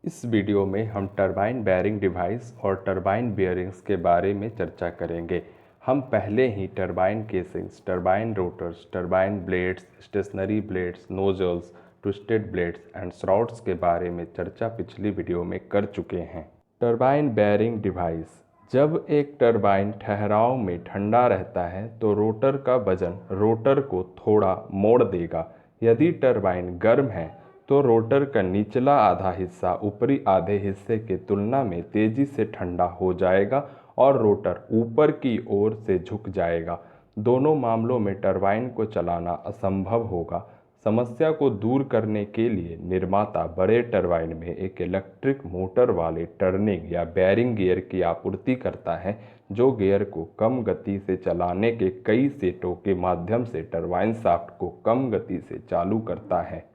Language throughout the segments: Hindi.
इस वीडियो में हम टरबाइन बेयरिंग डिवाइस और टरबाइन बेयरिंग्स के बारे में चर्चा करेंगे। हम पहले ही turbine casings, turbine rotors, turbine blades, stationary blades, nozzles, twisted blades and shrouds के बारे में चर्चा पिछली वीडियो में कर चुके हैं। टरबाइन बेयरिंग डिवाइस: जब एक टरबाइन ठहराव में ठंडा रहता है तो रोटर का वजन रोटर को थोड़ा मोड़ देगा। यदि टरबाइन गर्म है तो रोटर का निचला आधा हिस्सा ऊपरी आधे हिस्से की तुलना में तेजी से ठंडा हो जाएगा और रोटर ऊपर की ओर से झुक जाएगा। दोनों मामलों में टरबाइन को चलाना असंभव होगा। समस्या को दूर करने के लिए निर्माता बड़े टरबाइन में एक इलेक्ट्रिक मोटर वाले टर्निंग या बेयरिंग गियर की आपूर्ति करता है, जो गियर को कम गति से चलाने के कई सेटों के माध्यम से टरबाइन शाफ्ट को कम गति से चालू करता है।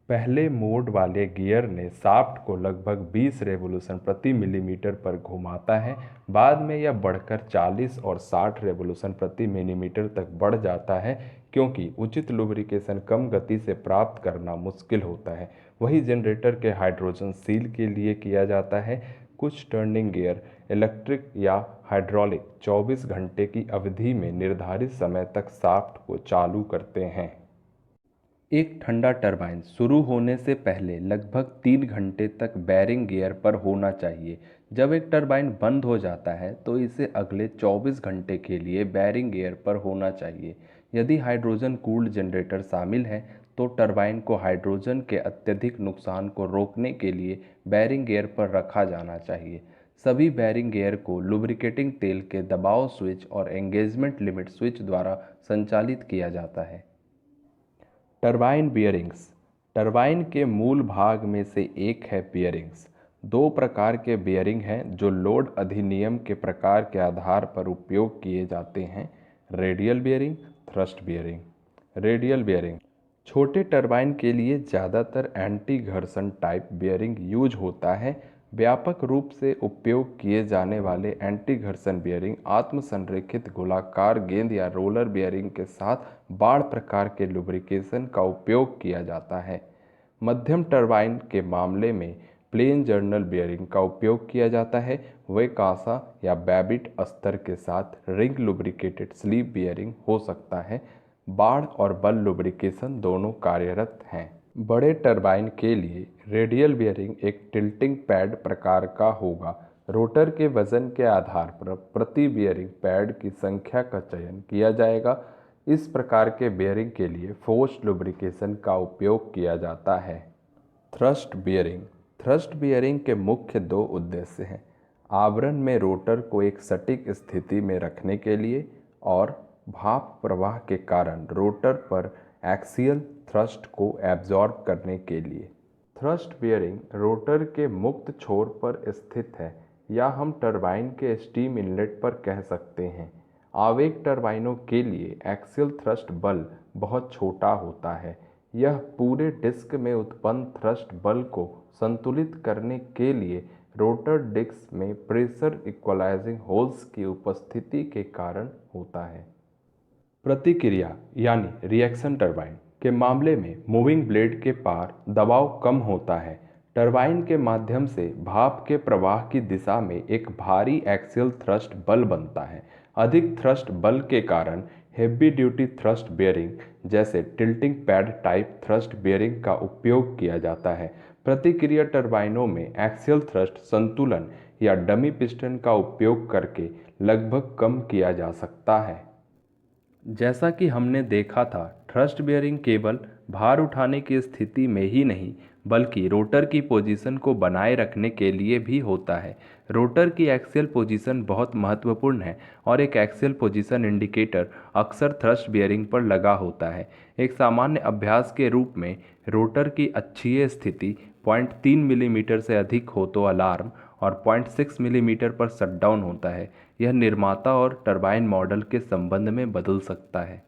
पहले मोड वाले गियर ने शाफ्ट को लगभग 20 रेवोल्यूशन प्रति मिलीमीटर पर घुमाता है। बाद में यह बढ़कर 40 और 60 रेवोल्यूशन प्रति मिलीमीटर तक बढ़ जाता है, क्योंकि उचित लुब्रिकेशन कम गति से प्राप्त करना मुश्किल होता है। वही जनरेटर के हाइड्रोजन सील के लिए किया जाता है। कुछ टर्निंग गियर इलेक्ट्रिक या हाइड्रोलिक 24 घंटे की अवधि में निर्धारित समय तक शाफ्ट को चालू करते हैं। एक ठंडा टरबाइन शुरू होने से पहले लगभग 3 घंटे तक बेयरिंग गियर पर होना चाहिए। जब एक टरबाइन बंद हो जाता है तो इसे अगले 24 घंटे के लिए बेयरिंग गियर पर होना चाहिए। यदि हाइड्रोजन कूल्ड जनरेटर शामिल है तो टरबाइन को हाइड्रोजन के अत्यधिक नुकसान को रोकने के लिए बेयरिंग गियर पर रखा जाना चाहिए। सभी बेयरिंग गियर को लुब्रिकेटिंग तेल के दबाव स्विच और एंगेजमेंट लिमिट स्विच द्वारा संचालित किया जाता है। टरबाइन बियरिंग्स: टरबाइन के मूल भाग में से एक है बियरिंग्स। दो प्रकार के बियरिंग हैं जो लोड अधिनियम के प्रकार के आधार पर उपयोग किए जाते हैं: radial bearing, thrust bearing. Radial bearing: छोटे टरबाइन के लिए ज़्यादातर एंटी घर्षण टाइप बियरिंग यूज होता है। व्यापक रूप से उपयोग किए जाने वाले एंटी घर्षण बियरिंग आत्मसंरेखित गोलाकार गेंद या रोलर बियरिंग के साथ बाड़ प्रकार के लुब्रिकेशन का उपयोग किया जाता है। मध्यम टरबाइन के मामले में प्लेन जर्नल बियरिंग का उपयोग किया जाता है। वे कांसा या बैबिट अस्तर के साथ रिंग लुब्रिकेटेड स्लीव बियरिंग हो सकता है। बाड़ और बल लुब्रिकेशन दोनों कार्यरत हैं। बड़े टरबाइन के लिए रेडियल बियरिंग एक टिल्टिंग पैड प्रकार का होगा। रोटर के वजन के आधार पर प्रति बियरिंग पैड की संख्या का चयन किया जाएगा। इस प्रकार के बियरिंग के लिए फोर्स्ड लुब्रिकेशन का उपयोग किया जाता है। थ्रस्ट बियरिंग: थ्रस्ट बियरिंग के मुख्य दो उद्देश्य हैं: आवरण में रोटर को एक सटीक स्थिति में रखने के लिए और भाप प्रवाह के कारण रोटर पर एक्सियल थ्रस्ट को एब्जॉर्ब करने के लिए। थ्रस्ट बियरिंग रोटर के मुक्त छोर पर स्थित है, या हम टरबाइन के स्टीम इनलेट पर कह सकते हैं। आवेग टरबाइनों के लिए एक्सियल थ्रस्ट बल बहुत छोटा होता है। यह पूरे डिस्क में उत्पन्न थ्रस्ट बल को संतुलित करने के लिए रोटर डिस्क में प्रेशर इक्वलाइजिंग होल्स की उपस्थिति के कारण होता है। प्रतिक्रिया यानी रिएक्शन टरबाइन के मामले में मूविंग ब्लेड के पार दबाव कम होता है। टरबाइन के माध्यम से भाप के प्रवाह की दिशा में एक भारी एक्सियल थ्रस्ट बल बनता है। अधिक थ्रस्ट बल के कारण हेवी ड्यूटी थ्रस्ट बियरिंग जैसे tilting pad type thrust bearing का उपयोग किया जाता है। प्रतिक्रिया टरबाइनों में एक्सियल थ्रस्ट संतुलन या डमी पिस्टन का उपयोग करके लगभग कम किया जा सकता है। जैसा कि हमने देखा था, थ्रस्ट बियरिंग केवल भार उठाने की स्थिति में ही नहीं बल्कि रोटर की पोजीशन को बनाए रखने के लिए भी होता है। रोटर की एक्सियल पोजीशन बहुत महत्वपूर्ण है और एक एक्सियल पोजीशन इंडिकेटर अक्सर थ्रस्ट बियरिंग पर लगा होता है। एक सामान्य अभ्यास के रूप में रोटर की अक्षीय स्थिति 0.3 मिलीमीटर से अधिक हो तो अलार्म और 0.6 मिलीमीटर पर शटडाउन होता है। यह निर्माता और टरबाइन मॉडल के संबंध में बदल सकता है।